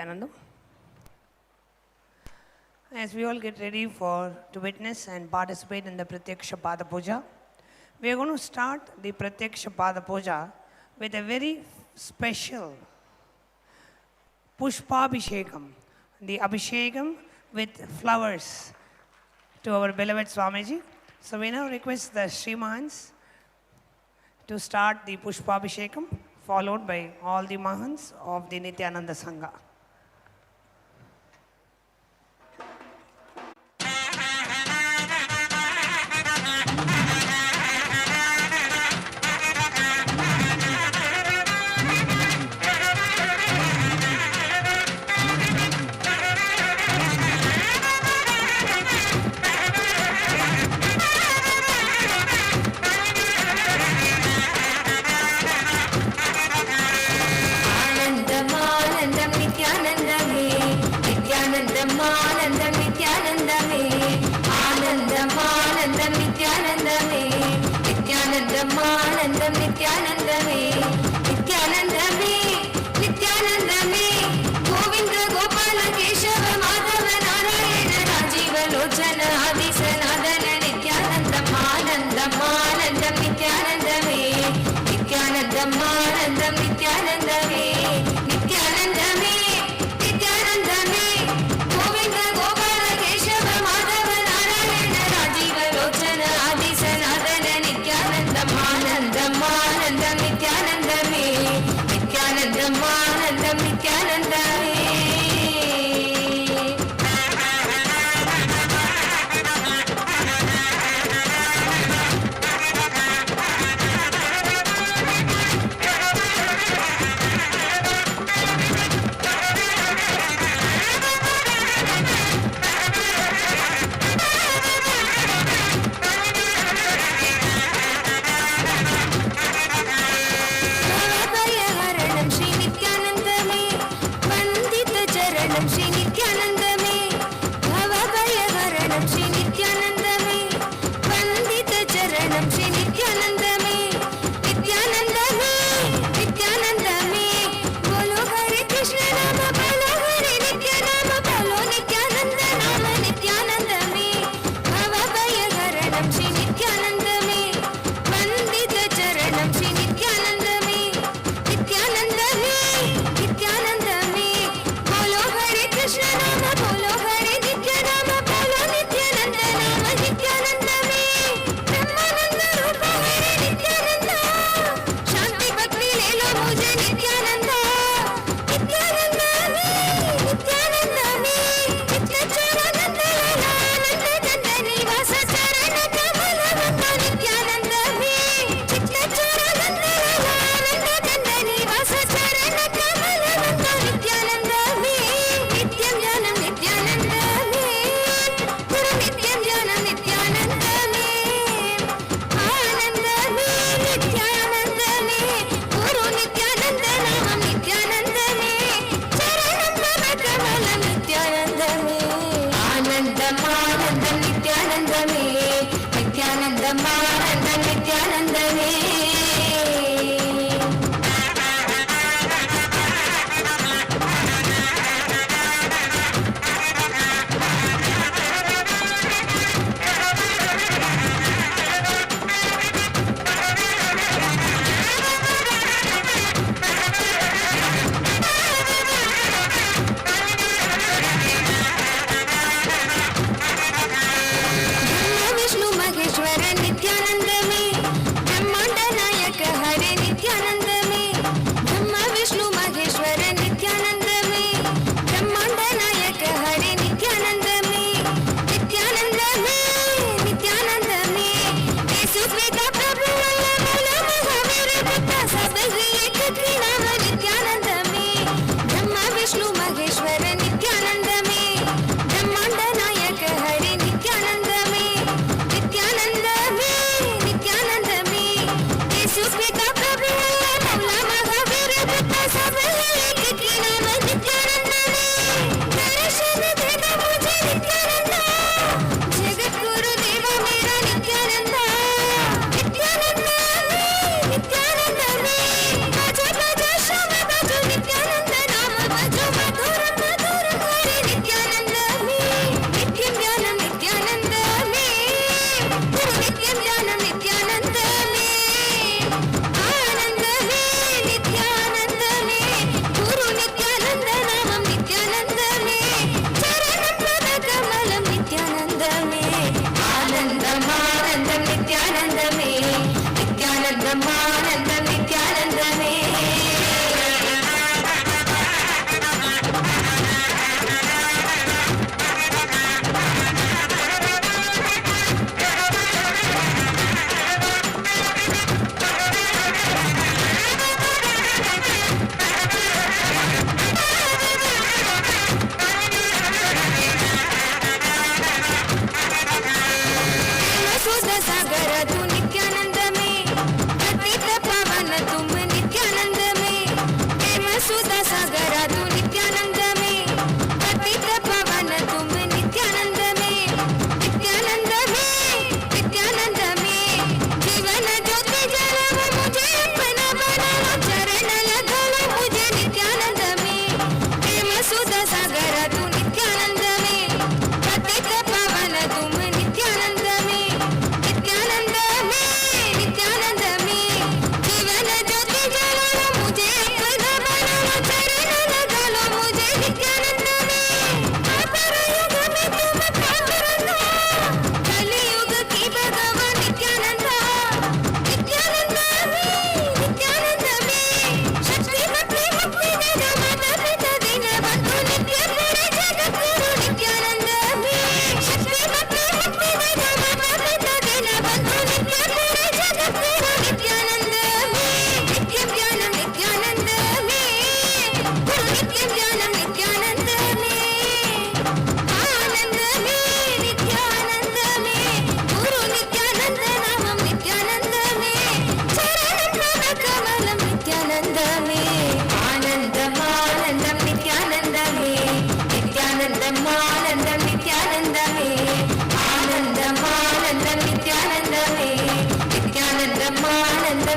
Nityanandam. As we all get ready to witness and participate in the Pratyaksha Pada Puja, we are going to start the Pratyaksha Pada Puja with a very special Pushpabhishekam, the Abhishekam with flowers to our beloved Swamiji. So we now request the Srimans to start the Pushpabhishekam, followed by all the Mahants of the Nityananda Sangha.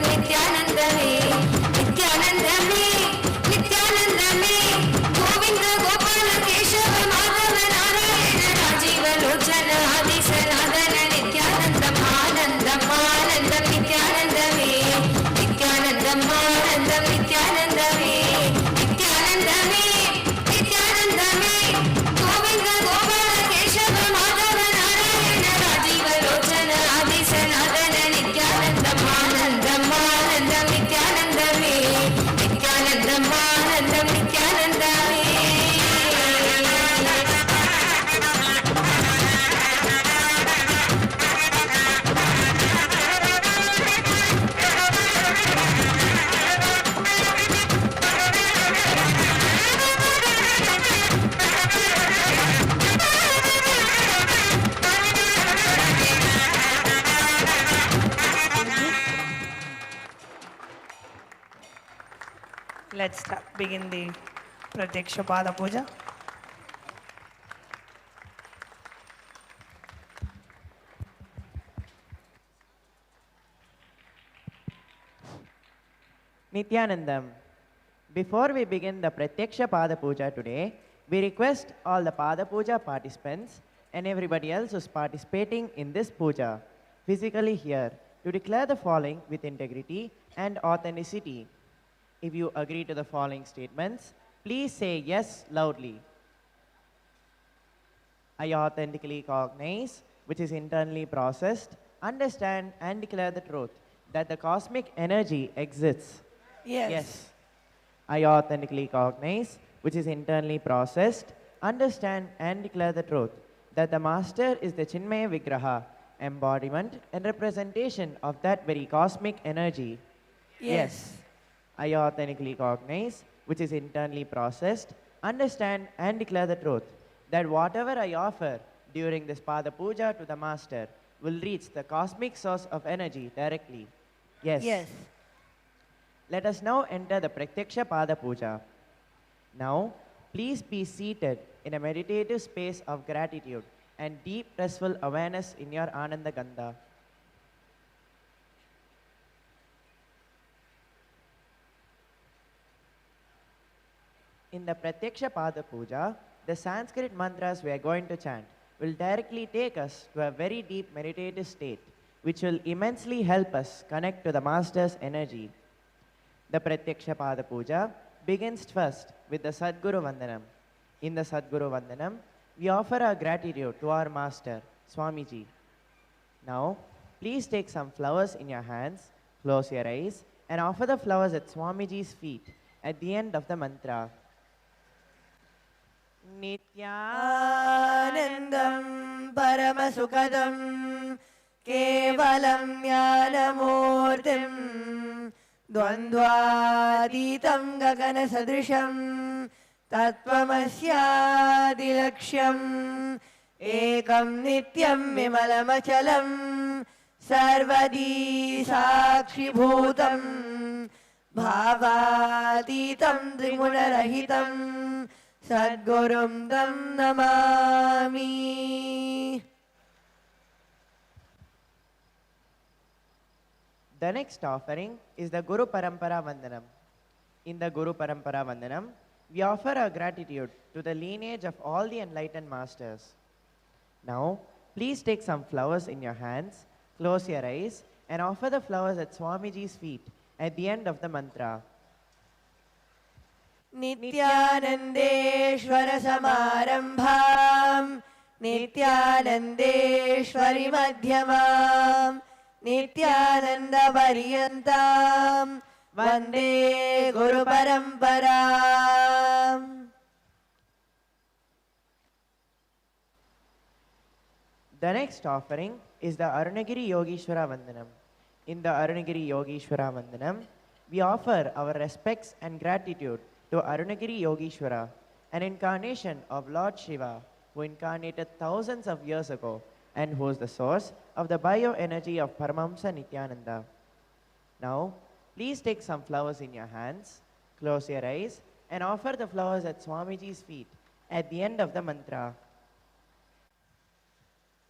नित्यानन्दमे नित्यानन्दमे नित्यानन्दमे Govind Gopal Keshav Madhav Narayan Rajiv Lochan आदि सनातन नित्यानन्दम् आनन्दम् आनन्दम् नित्यानन्दमे नित्यानन्दम् आनन्दम् नित्यानन्दमे नित्यानन्दमे नित्यानन्दमे गोविन्द गोपाल केशव माधव नारायण राजीव लोचन आदि सनातन नित्यानन्दम् आनन्दम् आनन्दम् नित्यानन्दमे नित्यानन्दम् आनन्दम् नित्यानन्दमे Let's begin the Pratyaksha Pada Puja. Nityanandam. Before we begin the Pratyaksha Pada Puja today, we request all the Pada Puja participants and everybody else who's participating in this puja physically here to declare the following with integrity and authenticity. If you agree to the following statements, please say yes loudly. I authentically cognize, which is internally processed, understand and declare the truth that the cosmic energy exists. Yes. I authentically cognize, which is internally processed, understand and declare the truth that the Master is the Chinmaya Vigraha, embodiment and representation of that very cosmic energy. Yes. I authentically cognize, which is internally processed, understand and declare the truth that whatever I offer during this Pada Puja to the Master will reach the cosmic source of energy directly. Yes. Let us now enter the Pratyaksha Pada Puja. Now, please be seated in a meditative space of gratitude and deep restful awareness in your Ananda Gandha. In the Pratyaksha Pada Puja, the Sanskrit mantras we are going to chant will directly take us to a very deep meditative state, which will immensely help us connect to the Master's energy. The Pratyaksha Pada Puja begins first with the Sadguru Vandanam. In the Sadguru Vandanam, we offer our gratitude to our Master, Swamiji. Now, please take some flowers in your hands, close your eyes, and offer the flowers at Swamiji's feet at the end of the mantra. Nityanandam Paramasukadam Kevalam Jnanamurtim Dvandvaditam Gagana Sadrisham Tattvamasyadilaksham Ekam Nityam Vimalamachalam Sarvadi Sakshi Bhutam Bhavaditam Trigunarahitam Sadgurum Tam Namami. The next offering is the Guru Parampara Vandanam. In the Guru Parampara Vandanam, we offer our gratitude to the lineage of all the enlightened masters. Now, please take some flowers in your hands, close your eyes, and offer the flowers at Swamiji's feet at the end of the mantra. Nityanandeshwara Samarambham Nityanandeshwari Madhyamam Nityananda Paryantam Vande Guru Paramparam. The next offering is the Arunagiri Yogeshwara Vandanam. In the Arunagiri Yogeshwara Vandanam, we offer our respects and gratitude to Arunagiri Yogeshwara, an incarnation of Lord Shiva, who incarnated thousands of years ago and who is the source of the bioenergy of Paramahamsa Nityananda. Now, please take some flowers in your hands, close your eyes, and offer the flowers at Swamiji's feet at the end of the mantra.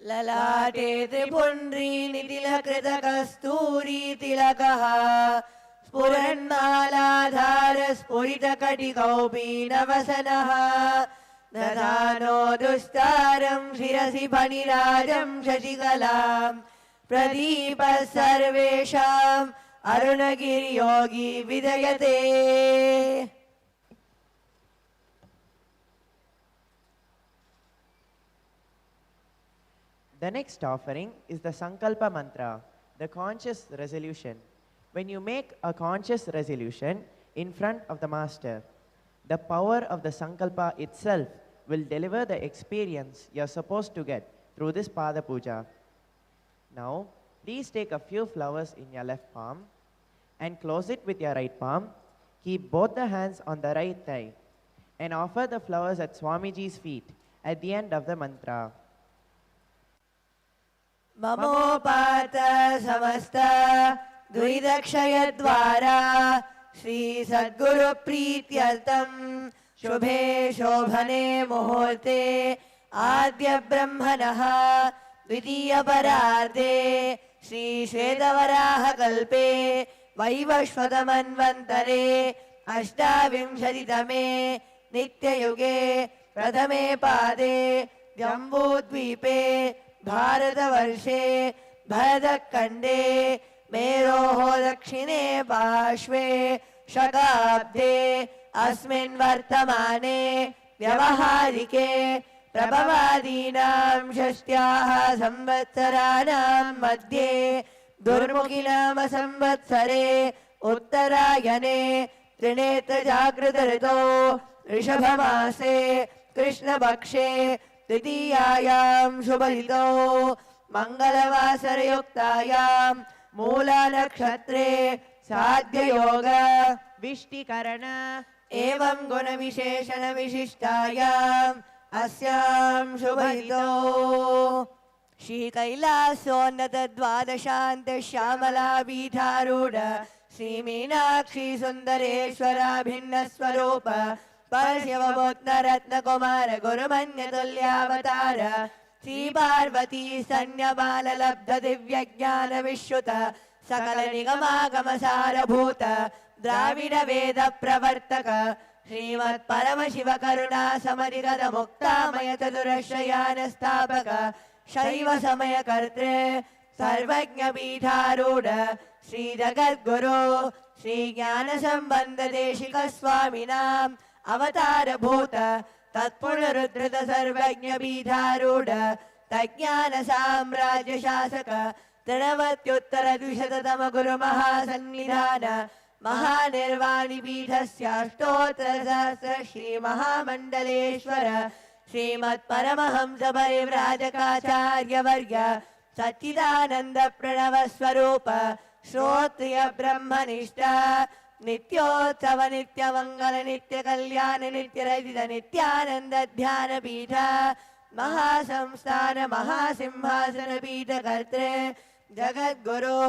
ललाटे त्रिपुण्ड्रीनितिलकृतकस्तूरीतिलकः स्फुरन्मालाधारस्फुरितकटिकौपीनवसनः दधानो दुस्तारं शिरसि फणिराजं शशिकलां प्रदीपः सर्वेषाम् अरुणगिरियोगी विदयते। The next offering is the Sankalpa Mantra, the conscious resolution. When you make a conscious resolution in front of the Master, the power of the Sankalpa itself will deliver the experience you're supposed to get through this Pada Puja. Now, please take a few flowers in your left palm and close it with your right palm. Keep both the hands on the right thigh and offer the flowers at Swamiji's feet at the end of the mantra. ममोपात समस्त द्विदक्षयद्वारा श्री सद्गुरु प्रीत्यर्थं शुभे शोभने मुहूर्ते आद्य ब्रह्मणः द्वितीय परार्धे श्री श्वेतवराह कल्पे वैवस्वत मन्वन्तरे अष्टाविंशतितमे नित्ययुगे प्रथमे पादे जम्बूद्वीपे भारतवर्षे भरतखण्डे मेरोः दक्षिणे पार्श्वे शताब्दे अस्मिन् वर्तमाने व्यवहारिके प्रभवादीनां षष्ट्याः संवत्सराणां मध्ये दुर्मुखिनाम संवत्सरे उत्तरायणे त्रिनेत्रजागृत ऋतौ ऋषभमासे कृष्णपक्षे तृतीयायां शुभतिथौ मंगलवासरयुक्तायां मूलानक्षत्रे साध्ययोग विष्टिकरण एवं गुणविशेषण विशिष्टायाम् अस्यां शुभतिथौ श्री कैलासोन्नत द्वादशान्त श्यामला पीठारूढ़ श्री मीनाक्षी सुंदरेश्वराभिन्न स्वरूप परशिवभूत्न रत्न कुमार गुरुमन्य तुल्यावतार श्री पार्वती सन्यबाल लब्ध दिव्य ज्ञान विश्रुत सकल निगमागम सारभूत द्राविड वेद प्रवर्तक श्रीमत् परम शिव करुणा समधिगत मुक्तामय चतुरश्रयान स्थापक शैव समय कर्तृ सर्वज्ञ पीठारूढ़ श्री जगद्गुरु श्री ज्ञान संबंध देशिक स्वामिनाम् अवतार भूत तत्पुरुद्रत सर्वज्ञ पीठारूढ़ तज्ञान साम्राज्य शासक तृणवत्युत्तर द्विशततम गुरु महासन्निधान महानिर्वाणि पीठस्याष्टोत्तर सहस्र श्री महामंडलेश्वर श्रीमत् परमहंस परिव्राजकाचार्य वर्य सच्चिदानंद प्रणव स्वरूप श्रोत्रिय ब्रह्मनिष्ठ नित्योत्सव नित्य मंगल नित्य कल्याण नित्य रजित नित्यानंद ध्यान पीठ महासंस्थान महासिंहासन पीठ कर्तृ जगद्गुरु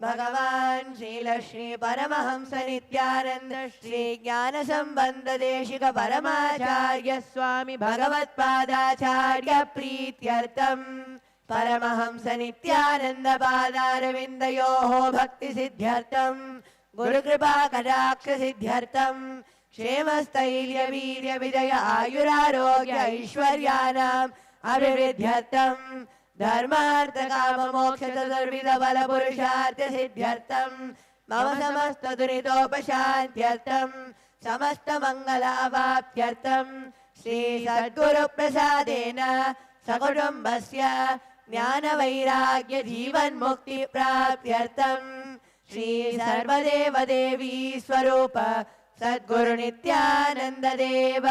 भगवान श्रील श्री परमहंस नित्यानंद श्री ज्ञान संबंध देशिक परमाचार्य स्वामी भगवत्पादाचार्य प्रीत्यर्थम परमहंस नित्यानंद पादारविंदयोः भक्ति सिद्ध्यर्थम गुरुकृपा कटाक्ष सिद्ध्यर्थम क्षेमस्थैर्य वीर्य विजय आयुरारोग्य ऐश्वर्याणाम् अभिवृद्ध्यर्थम धर्मार्थ काम मोक्ष चतुर्विध बल पुरुषार्थ सिद्ध्यर्थम मम समस्त दुरितोपशान्त्यर्थम समस्त मंगलावाप्त्यर्थम श्री सद्गुरु प्रसादेन सकुटुम्बस्य ज्ञान वैराग्य जीवन मुक्ति प्राप्त्यर्थम श्री सर्वदेव देवी स्वरूप सद्गुरु नित्यानंद देव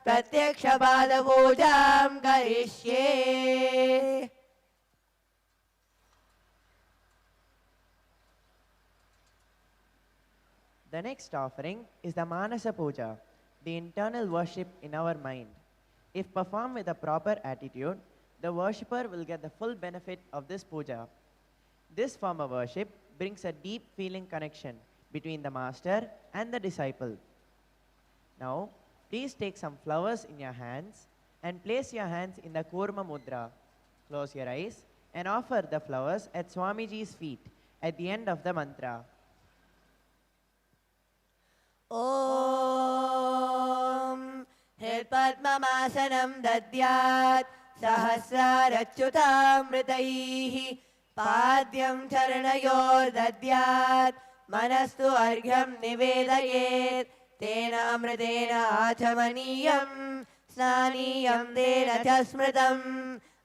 प्रत्यक्ष पाद पूजां करिष्ये। The next offering is the Manasa Puja, the internal worship in our mind. If performed with a proper attitude, the worshipper will get the full benefit of this puja. This form of worship brings a deep feeling connection between the master and the disciple. Now, please take some flowers in your hands and place your hands in the Kurma Mudra. Close your eyes and offer the flowers at Swamiji's feet at the end of the mantra. ॐ हृत्पद्ममासनं दद्यात् सहस्रारच्युतामृतैः पाद्यं चरणयोर्दद्यात् मनस्तु अर्घ्यं निवेदयेत् तेनामृतेन आचमनीयं स्नानीयं तेन च स्मृतम्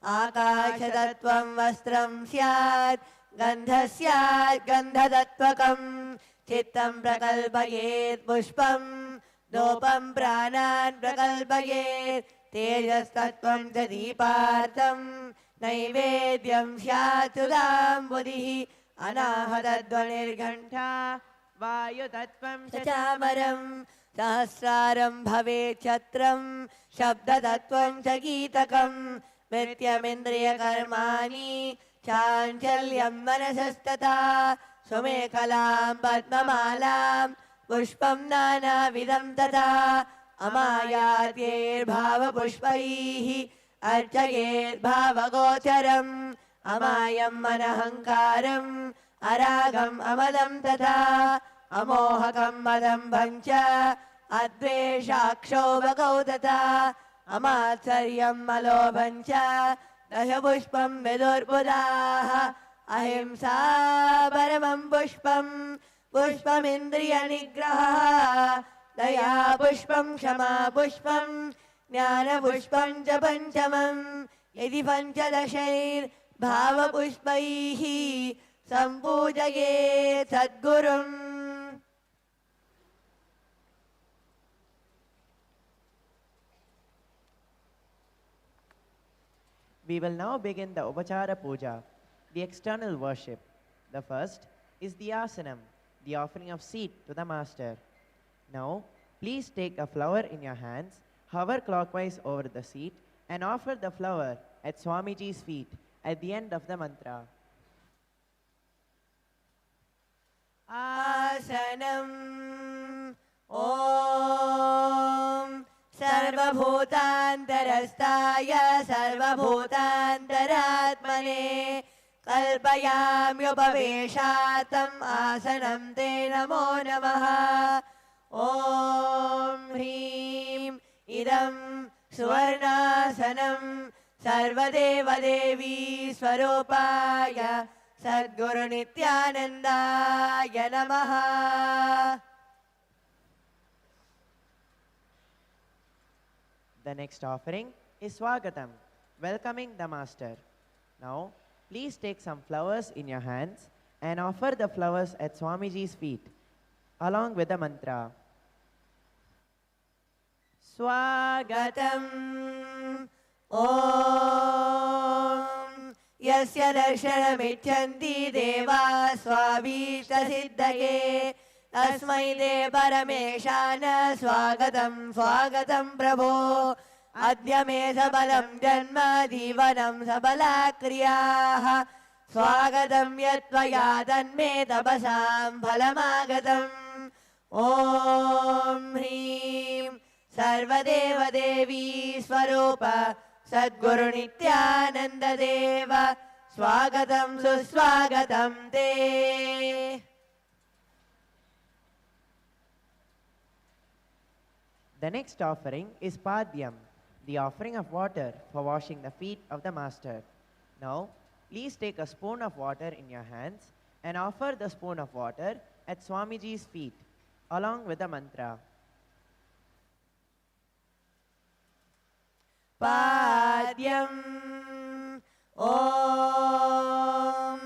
आकाशतत्त्वं वस्त्रं स्यात् गन्धः स्यात् गन्धतत्त्वकम् चित्तं प्रकल्पयेत् पुष्पं दोपं प्राणान् प्रकल्पयेत् तेजस्तत्त्वं च दीपार्थं नैवेद्यं स्यात् सुधाम्बुधिः अनाहतध्वनिर्घण्टा वायुतत्त्वं च चामरं सहस्रारं भवेत् छत्रं शब्दतत्त्वं च गीतकं नृत्यमिन्द्रियकर्माणि चाञ्चल्यं मनसस्तथा सुमेखलां पद्ममालां पुष्पं नानाविधं तथा अमायात्यैर्भावपुष्पैः अर्चयेद्भावगोचरम् अमायं मनहङ्कारम् अरागम् अमदं तथा अमोहकं मदम्भं च अद्वेषाक्षोभकौ तथा अमात्सर्यं मलोभं च दशपुष्पं विदुर्बुधाः अहिंसा परमं पुष्पं पुष्पमिन्द्रियनिग्रहः दया पुष्पं क्षमा पुष्पं ज्ञानपुष्पं च पञ्चमं यदि पञ्चदशैर्भावपुष्पैः सम्पूजयेत् सद्गुरुम्. We will now begin the Upachara Puja, the external worship. The first is the Asanam, the offering of seat to the Master. Now, please take a flower in your hands, hover clockwise over the seat, and offer the flower at Swamiji's feet at the end of the mantra. आसनम् ॐ सर्वभूतान्तरस्थाय सर्वभूतान्तरात्मने कल्पयाम्युपवेशातम् आसनं ते नमो नमः. ॐ ह्रीं इदं सुवर्णासनं सर्वदेवदेवी स्वरूपाय सद्गुरुनित्यानन्दाय नमः. The next offering is Swagatam, welcoming the Master. Now, please take some flowers in your hands and offer the flowers at Swamiji's feet, along with the mantra. स्वागतम् ॐ यस्य दर्शनमिच्छन्ति देवा स्वाभीष्टसिद्धये तस्मै ते परमेशान स्वागतं स्वागतं प्रभो. अद्य मे सबलं जन्म जीवनं सबला क्रियाः स्वागतं यत्त्वया तन्मे तपसां फलमागतम्. ॐ ह्रीं सर्वदेवदेवी स्वरूप सद्गुरुनित्यानन्ददेव स्वागतं सुस्वागतं ते. The next offering is Padyam, the offering of water for washing the feet of the Master. Now, please take a spoon of water in your hands and offer the spoon of water at Swamiji's feet, along with the mantra. पाद्यम् ॐ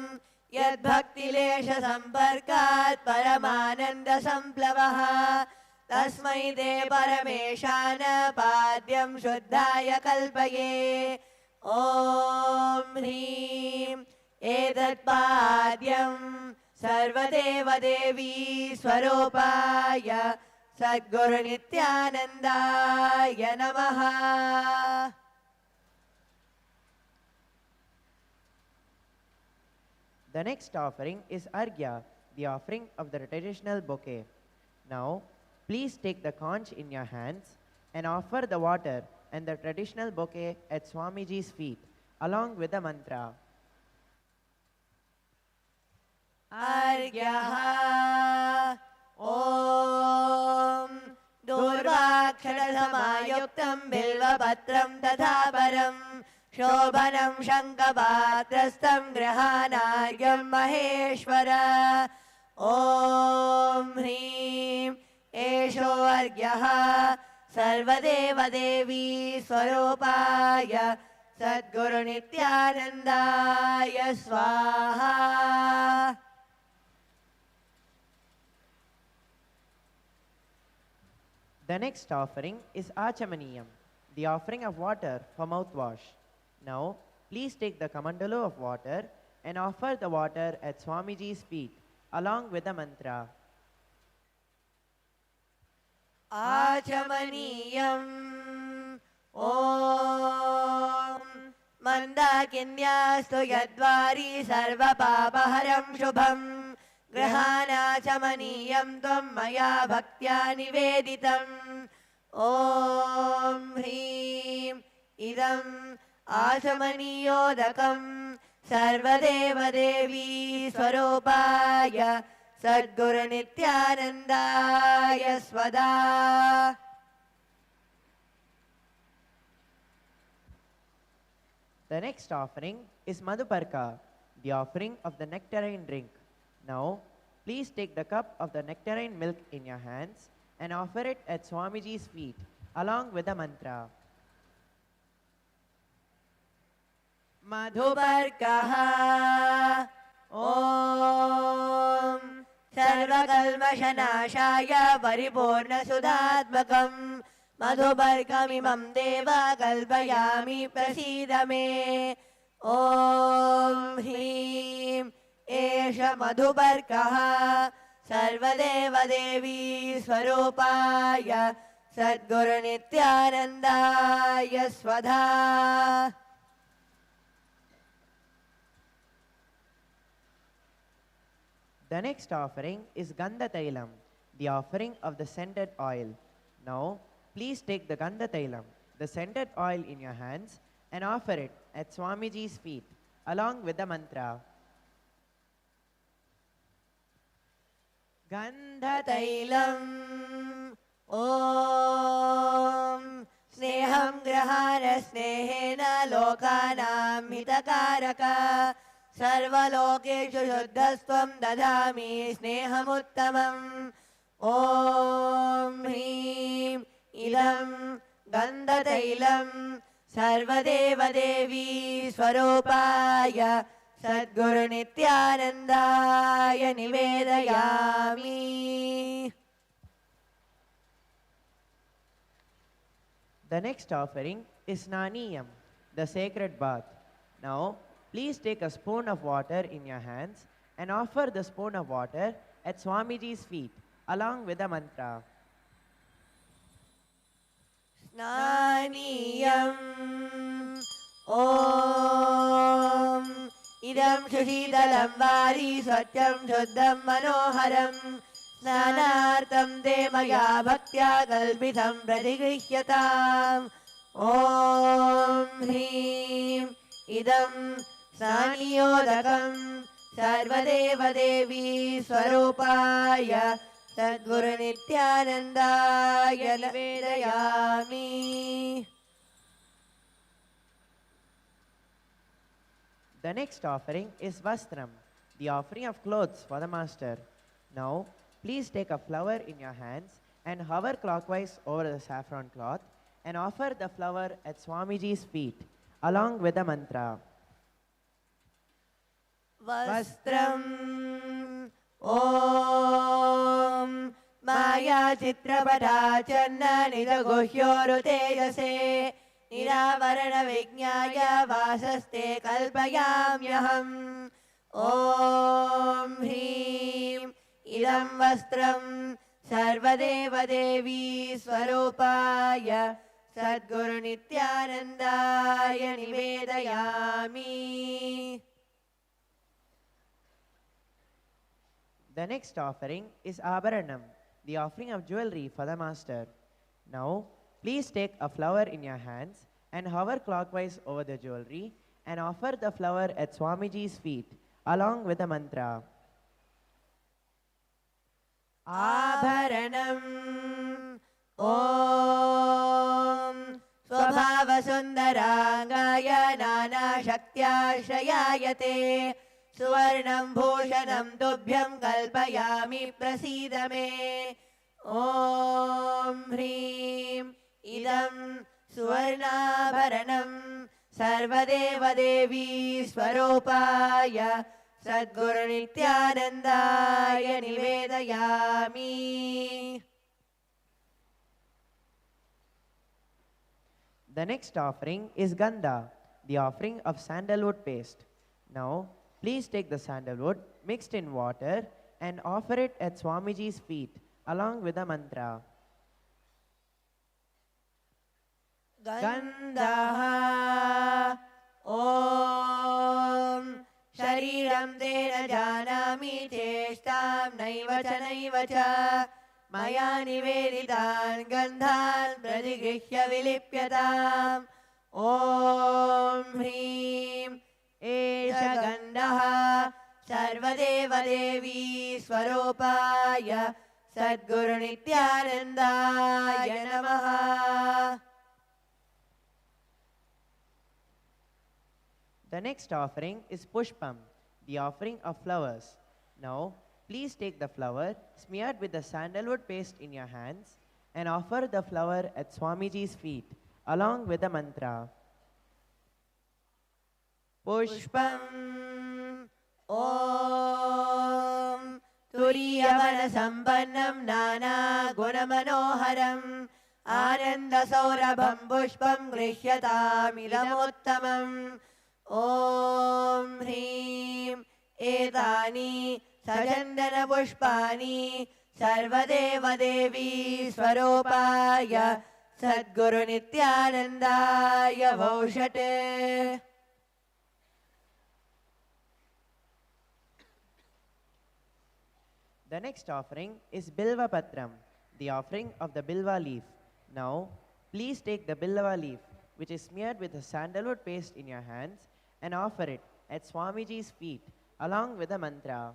यद्भक्तिलेशसम्पर्कात् परमानन्दसम्प्लवः तस्मै ते परमेशान पाद्यं शुद्धाय कल्पये. ॐ ह्रीं एतत्पाद्यं सर्वदेवदेवी स्वरूपाय सद्गुरुनित्यानन्दाय नमः. The next offering is Arghya, the offering of the traditional bouquet. Now, please take the conch in your hands and offer the water and the traditional bouquet at Swamiji's feet, along with the mantra. अर्घ्यः ॐ दूर्वाक्षरसमायुक्तं बिल्वपत्रं तथा परं शोभनं शङ्खपात्रस्थं गृहाणार्घ्यं महेश्वर ॐ ह्रीं एषो अर्घ्यः सर्वदेवदेवी स्वरूपाय सद्गुरुनित्यानन्दाय स्वाहा. The next offering is Achamaniyam, the offering of water for mouthwash. Now, please take the kamandalu of water and offer the water at Swamiji's feet along with the mantra. आचमनीयम् ॐ मन्दाकिन्यास्तु यद्वारी सर्वपापहरं शुभं गृहाणाचमनीयं त्वं मया भक्त्या निवेदितम् ॐ ह्रीं इदम् आचमनीयोदकं सर्वदेवदेवी स्वरूपाय सद्गुरुनित्यानन्दाय स्वदा. The next offering is Madhuparka, the offering of the nectarine drink. Now, please take the cup of the nectarine milk in your hands and offer it at Swamiji's feet along with the mantra. मधुपर्कः ॐ सर्वकल्मषनाशाय परिपूर्णसुधात्मकं मधुपर्कमिमं देव कल्पयामि प्रसीद मे. ॐ ह्रीं एष मधुपर्कः सर्वदेवदेवी स्वरूपाय सद्गुरुनित्यानन्दाय स्वधा. The next offering is Gandha Tailam, the offering of the scented oil. Now, please take the Gandha Tailam, the scented oil in your hands and offer it at Swamiji's feet along with the mantra. गन्धतैलम् ॐ स्नेहं गृहाण स्नेहेन लोकानां हितकारक सर्वलोकेषु शुद्धस्त्वं ददामि स्नेहमुत्तमम्. ॐ ह्रीं इदं गन्धतैलं सर्वदेवदेवी स्वरूपाय सद्गुरुनित्यानन्दाय निवेदयामि. The next offering is Naniyam, the sacred bath. Now, please take a spoon of water in your hands and offer the spoon of water at Swamiji's feet along with the mantra. स्नानीयम् ॐ इदं सुशीतलं वारी स्वच्छं शुद्धं मनोहरं स्नानार्थं ते मया भक्त्या कल्पितं प्रतिगृह्यताम्. ॐ ह्रीं इदं स्नानियोदकं सर्वदेवदेवी स्वरूपाय सद्गुरुनित्यानन्दाय निवेदयामि. The next offering is Vastram, the offering of clothes for the master. Now, please take a flower in your hands and hover clockwise over the saffron cloth and offer the flower at Swamiji's feet along with the mantra. वस्त्रम् ॐ मायाचित्रपटाचन्ननिजगुह्योरुतेजसे निरावरणविज्ञाय वासस्ते कल्पयाम्यहम्. ॐ ह्रीं इदं वस्त्रं सर्वदेवदेवी स्वरूपाय सद्गुरुनित्यानन्दाय निवेदयामि. The next offering is Abharanam, the offering of jewelry for the master. Now, please take a flower in your hands and hover clockwise over the jewelry and offer the flower at Swamiji's feet along with the mantra. Abharanam Om Swabhavasundarangaya Nana Shaktyashrayayate Suvarnam Bhushanam Tubhyam Kalpayami Prasidame Om Hrim Idam Suvarnabharanam Sarvadeva Devi Swarupaya Sadguru Nityanandaya Nivedayami. The next offering is Gandha, the offering of sandalwood paste. Now, please take the sandalwood mixed in water and offer it at Swamiji's feet along with the mantra. Gandha Om Shariram Dena Janami Cheshtam Naiva Cha Naiva Cha Maya Niveditan Gandhan Pradigrihya Vilipyatam Om Hrim Esha Gandha Sarvadeva Devi Swarupaya Sadguru Nityanandaya Namaha. The next offering is Pushpam, the offering of flowers. Now, please take the flower smeared with the sandalwood paste in your hands and offer the flower at Swamiji's feet along with the mantra. Pushpam Om Turiyavana Sampannam Nana Gunamanoharam Ananda Saurabham Pushpam Grishyatam Idamuttamam Om Hrim Etani Sajandana Pushpani Sarvadeva Devi Swarupaya Sadguru Nityanandaya Voshate. The next offering is Bilva Patram, the offering of the Bilva leaf. Now, please take the Bilva leaf, which is smeared with a sandalwood paste in your hands, and offer it at Swamiji's feet along with the mantra.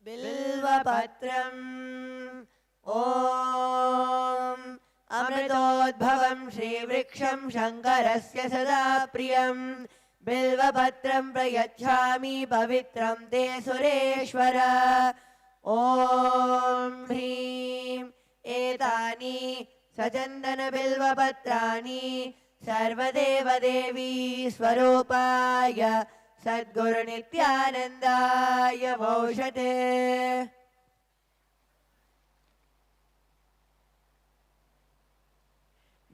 Bilva Patram Om Amritodbhavam Shri Vriksham Shankarasya Sada Priyam Bilva Patram Prayachami Pavitram Te Sureshwara Om Hrim Etani Sajandana Bilva Patrani Sarvadeva Devi Swarupaya Sadguru Nityanandaya Voshate.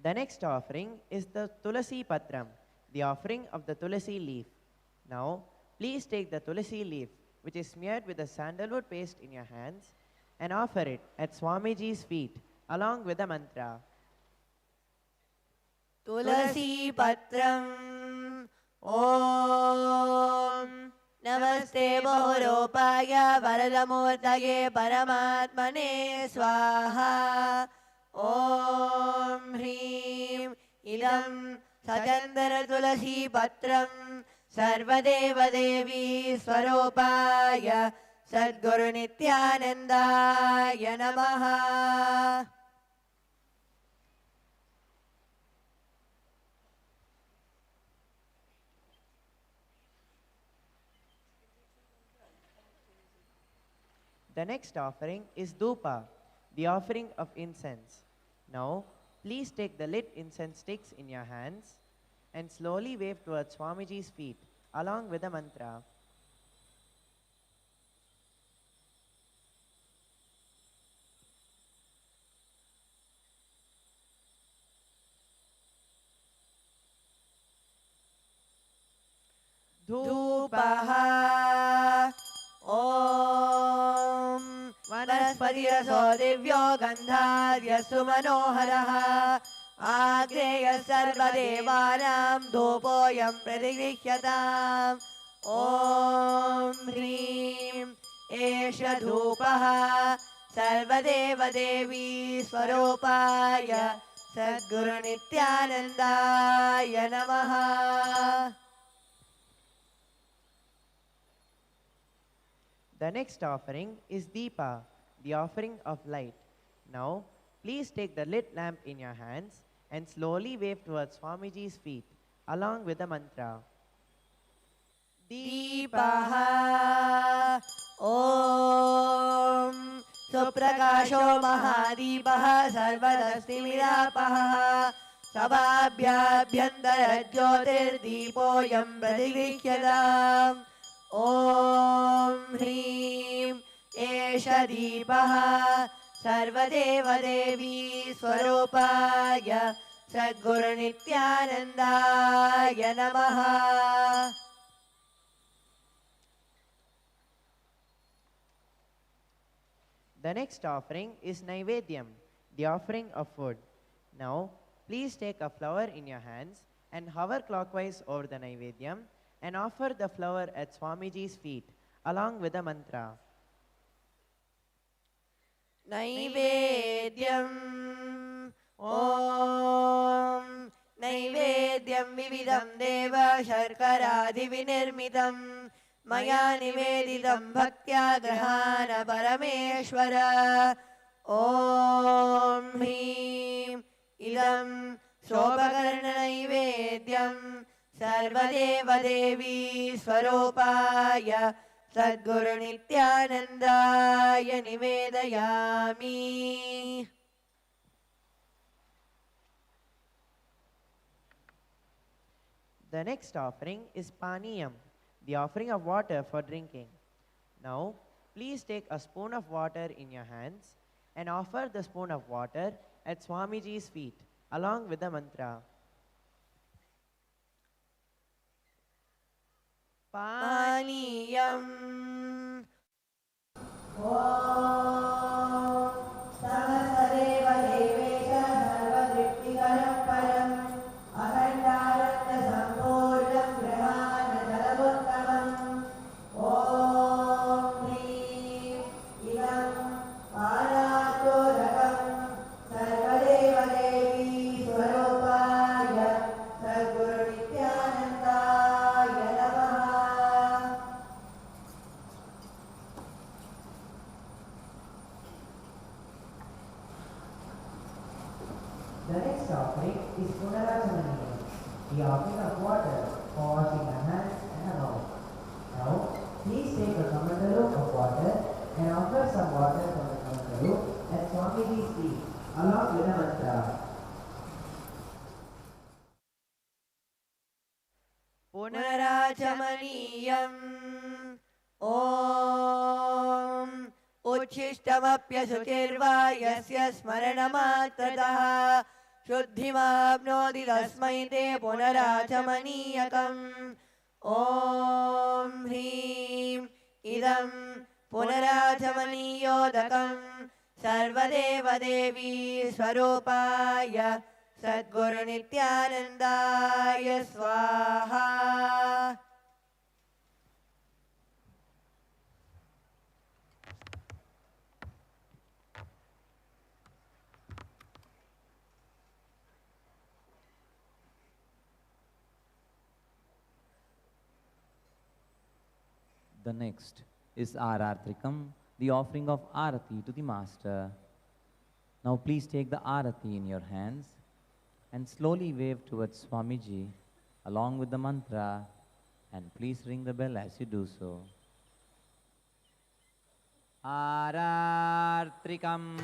The next offering is the Tulasi Patram, the offering of the Tulasi leaf. Now, please take the Tulasi leaf, which is smeared with the sandalwood paste in your hands, and offer it at Swamiji's feet along with the mantra. Tulasi Patram Om Namaste Bahurupaya Varadamurtaye Paramatmane Swaha Om Hrim Idam Sajandara Tulasi Patram Sarvadeva Devi Swarupaya Sadguru Nityanandaya Namaha. The next offering is Dhupa, the offering of incense. Now, please take the lit incense sticks in your hands and slowly wave towards Swamiji's feet along with the mantra. Dhupaha Om Vanaspatiraso Divyo Gandharya Sumanoharaha Agreya Sarvadevanam Dhupoyam Pradigrihyatam Om Hrim Esha Dhupaha Sarvadeva Devi Swarupaya सद्गुरु नित्यानंदाय नमः। The next offering is Deepa, the offering of light. Now, please take the lit lamp in your hands and slowly wave towards Swamiji's feet along with the mantra. दीपः ॐ सुप्रकाशो महादीपः सर्वदस्तिमिरापः सभाभ्याभ्यन्तरज्योतिर्दीपोऽयं प्रतिगृह्यताम्। ॐ ह्रीं एष दीपः सर्वदेवदेवी स्वरूपाय सद्गुरुनित्यानन्दाय नमः। The next offering is Naivedyam, the offering of food. Now, please take a flower in your hands and hover clockwise over the Naivedyam and offer the flower at Swamiji's feet along with the mantra. Naivedyam ॐ नैवेद्यं विविधं देव शर्करादिविनिर्मितं मया निवेदितं भक्त्या गृहाण परमेश्वर। ॐ ह्रीं इदं सोपकर्णनैवेद्यं सर्वदेवदेवी स्वरूपाय सद्गुरुनित्यानन्दाय निवेदयामि। The next offering is Paniyam, the offering of water for drinking. Now, please take a spoon of water in your hands and offer the spoon of water at Swamiji's feet along with the mantra. पानीयम् ॐ सहस्रदेव देवेश सर्वदृष्टिकरं परम् अखण्डानन्दसम्पूर्णं गृहाणजलमुत्तमम्। ॐ ह्रीं इदं पानातोदकं सर्वदेवदेवी स्वरूपाय सद्गुरुनित्यानन्दाय नमः। The next offering is Punarachamaniyam, the offering of water for washing the hands and the mouth. Now, please take a kamandalu of water and offer some water from the kamandalu at Swamiji's feet along with the mantra. पुनराचमनीयम् ॐ उच्छिष्टमप्यशुचिर्वा यस्य स्मरणमात्रतः शुद्धिमाप्नोति तस्मै ते पुनराचमनीयकम्। ॐ ह्रीं इदं पुनराचमनीयोदकं सर्वदेवदेवी स्वरूपाय सद्गुरुनित्यानन्दाय स्वाहा। The next is Aratrikam, the offering of Arati to the Master. Now please take the Arati in your hands and slowly wave towards Swamiji along with the mantra, and please ring the bell as you do so. Aratrikam.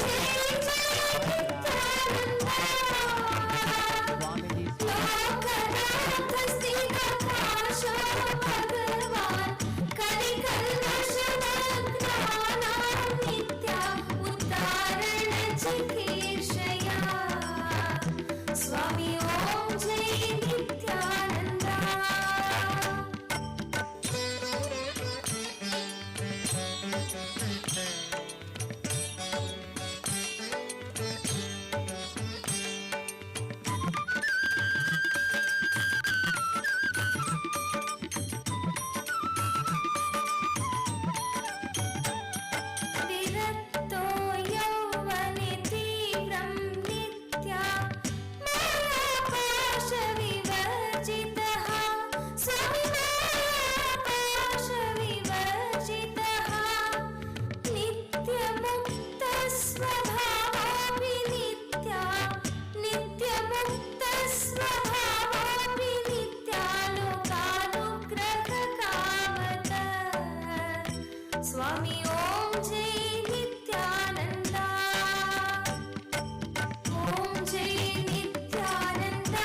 Swamiji, Loknath Shriprakash भगवान् कलिकल्मषमग्नानां नित्या उद्धारणचिकीर्षया स्वामी ॐ जय नित्यानन्दा विरक्तो यौवने तीव्रं नित्या मायापाशविवर्जितः स्वामी मायापाशविवर्जितः नित्यमुक्तस्वभावोऽपि नित्या नित्यमुक्तस्वभावोऽपि नित्या लोकानुग्रहकामतः स्वामी ॐ जय नित्यानन्दा ॐ जय नित्यानन्दा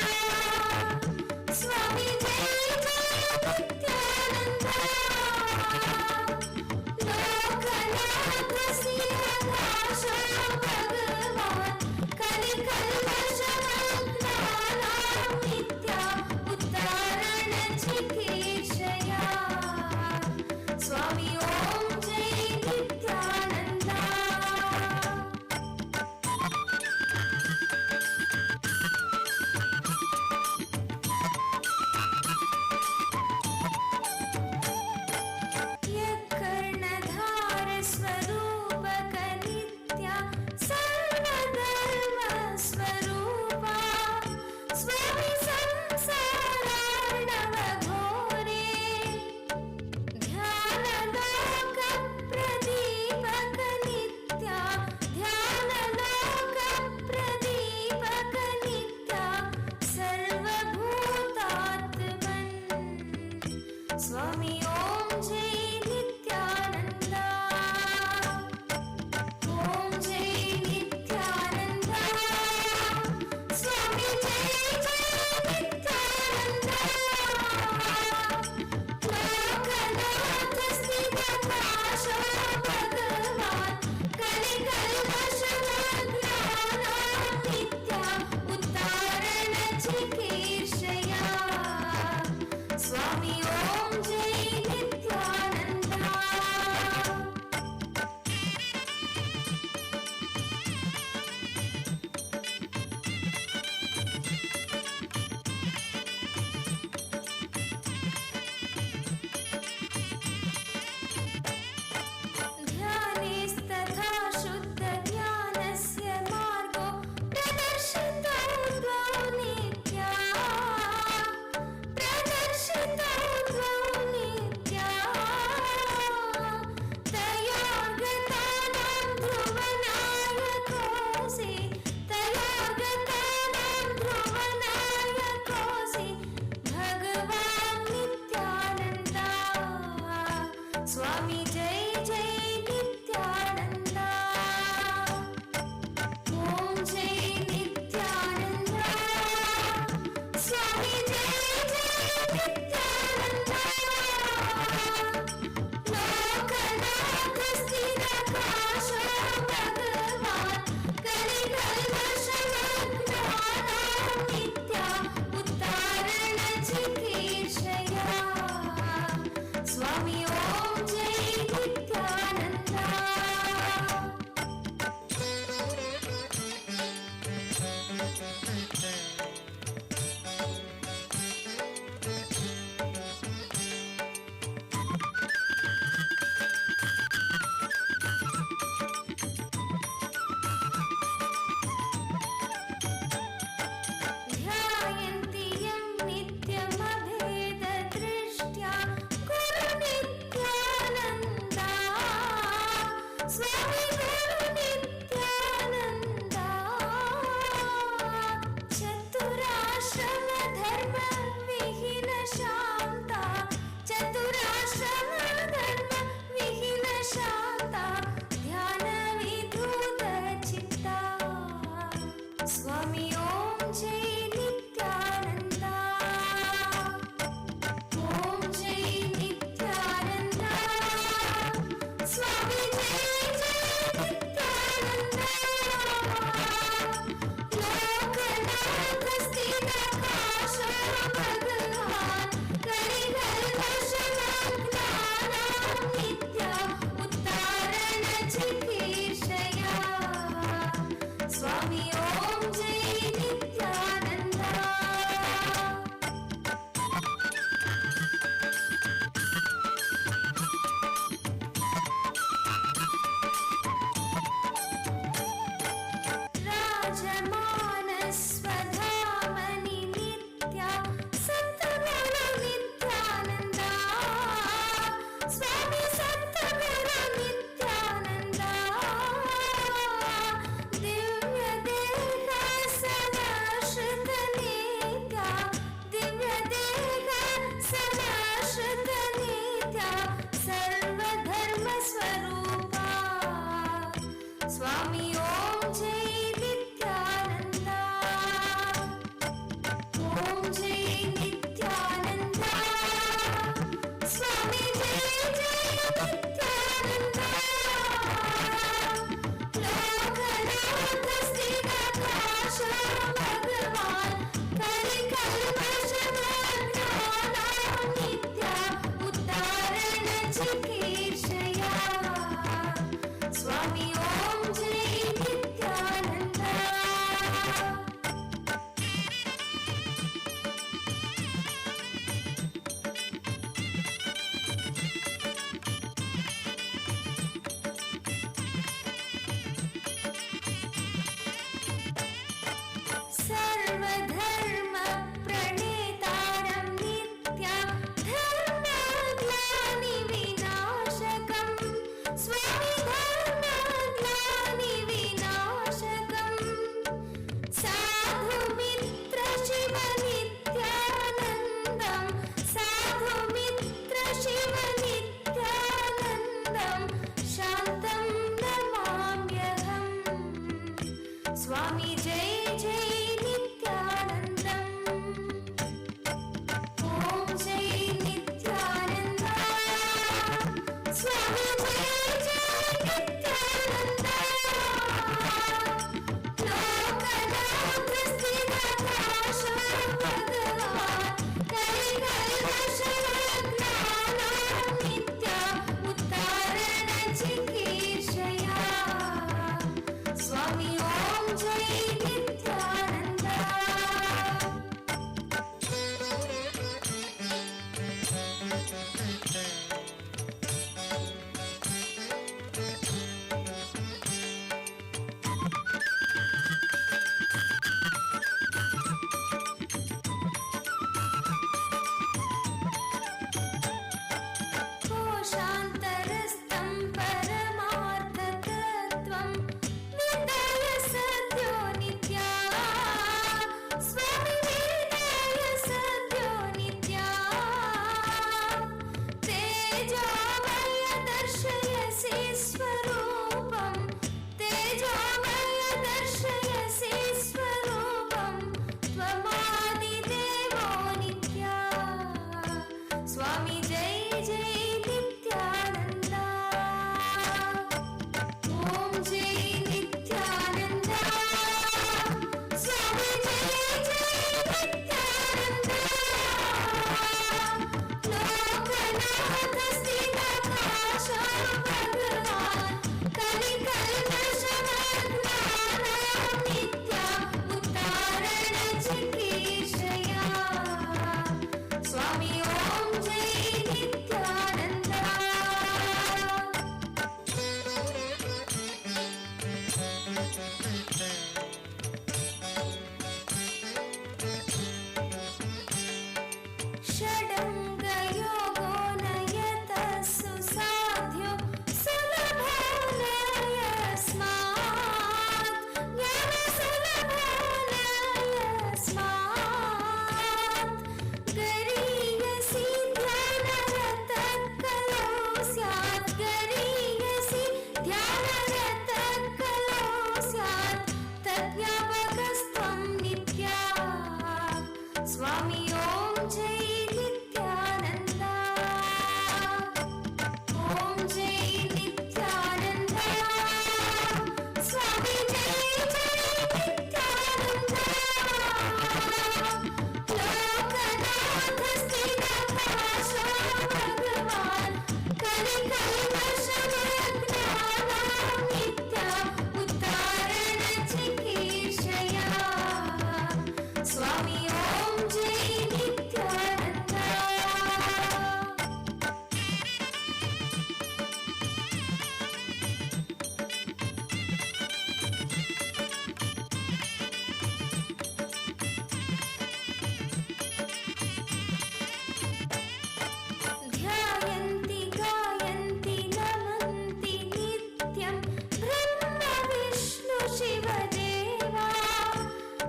स्वामी जय नित्यानन्दा लोकनाथ श्रीप्रकाश भगवान् कलिकल्मषमग्नानां नित्या उद्धारणचिकीर्षया स्वामी ॐ जय नित्यानन्दा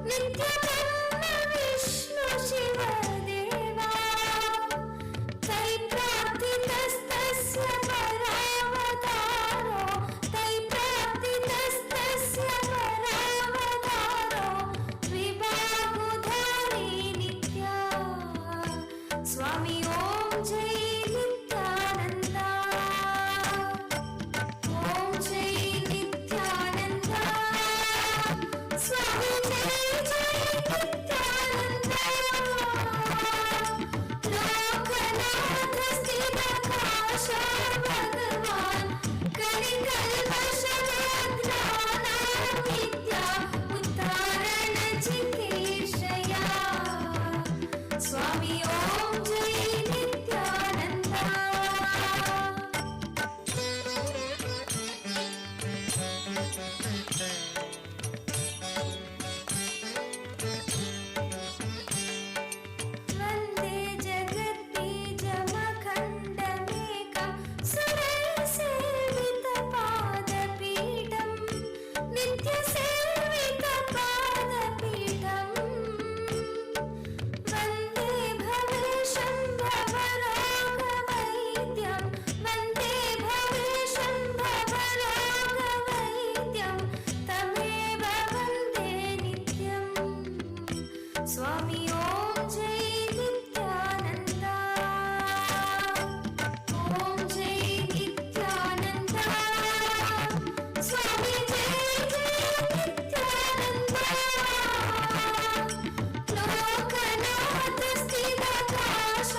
नित्यब्रह्म विष्णु शिवदेवा तैप्राप्तितस्तस्य परावतारो तैप्राप्तितस्तस्य परावतारो विभागुधारी नित्या स्वामी ॐ जय नित्यानन्द ॐ जय नित्यानन्द स्वामी जय जय नित्यानन्द लोकनाथ स्थितकाश भगवान् कलिकल्पशरज्ञानाविद्या उद्धारणचिकीर्षया स्वामी ॐ जय नित्यानन्द वन्दे जगद्बीजमखण्डमेकं सुरसेवितपादपीठं नित्यसेवितपादपीठम् वन्दे भवेशं भवरोगवैद्यं वन्दे भवेशं भवरोगवैद्यं तमेव वन्दे नित्यम् स्वामी ॐ जय नित्यानन्द ॐ जय नित्यानन्द स्वामी जय जय नित्यानन्द लोकनाथ स्थितकाश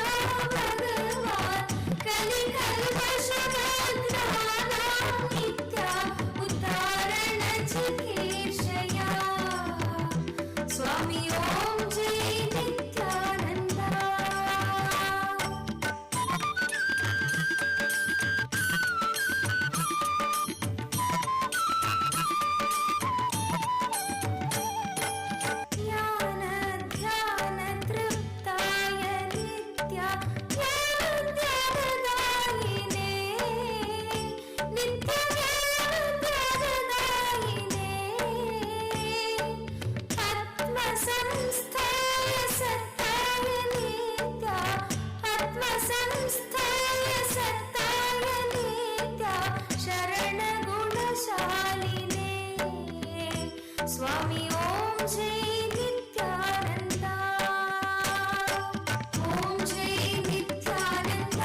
भगवान् कलिकल्पशरज्ञानाविद्या उद्धारणचिकीर्षया स्वामी ॐ जय नित्यानन्द ज्ञानध्यानतृप्ताय नित्या ज्ञानदायिने नित्यज्ञानदायिने आत्मसंस्थाय सत्ताय नित्या आत्मसंस्थाय सत्ताय नित्या शरणगुणशालिने स्वामी ॐ जय नित्यानन्द ॐ जय नित्यानन्द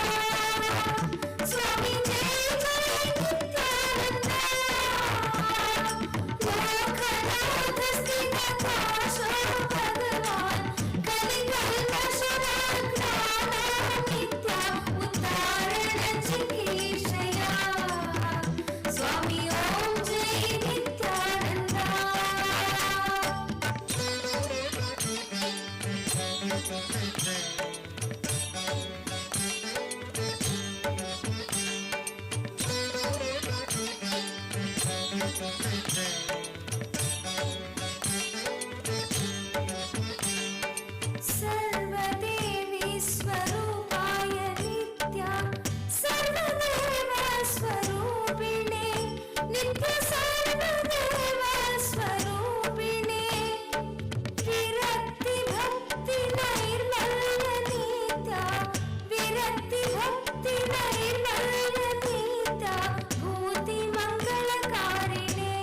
स्वामी जय जय नित्यानन्द लोकनाथ स्थितकाश भगवान् कलिकल्पशरज्ञानाविद्या उद्धारणचिकीर्षया स्वामी ॐ जय नित्यानन्द सर्वदेवी स्वरूपाय नित्या सर्वदेव स्वरूपिणे नित्य सर्वदेव स्वरूपिणे विरक्ति भक्ति नैर्मल्य नित्या विरक्ति भक्ति नैर्मल्य नित्या भूति मंगलकारिणे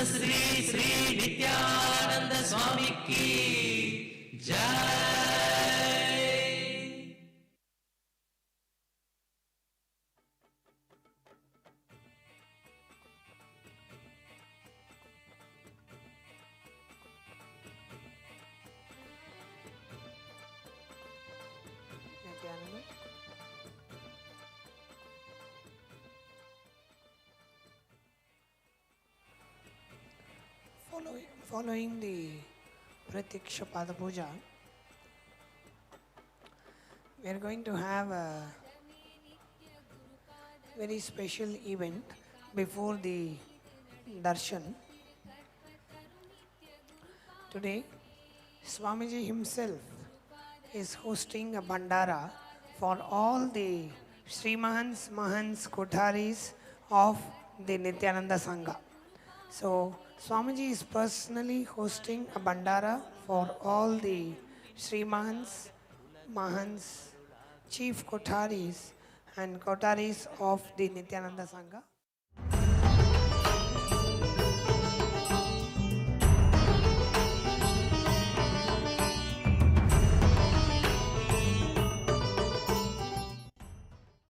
శ్రీ శ్రీ నిత్యానంద స్వామికి జై. Following the Pratiksha Pada Puja, we are going to have a very special event before the darshan. Today, Swamiji himself is hosting a bandara for all the Srimahans, Mahants, Kotaris of the Nityananda Sangha. So, Swamiji is personally hosting a bandara for all the Srimahans, Mahants, Chief Kotaris and Kotaris of the Nityananda Sangha.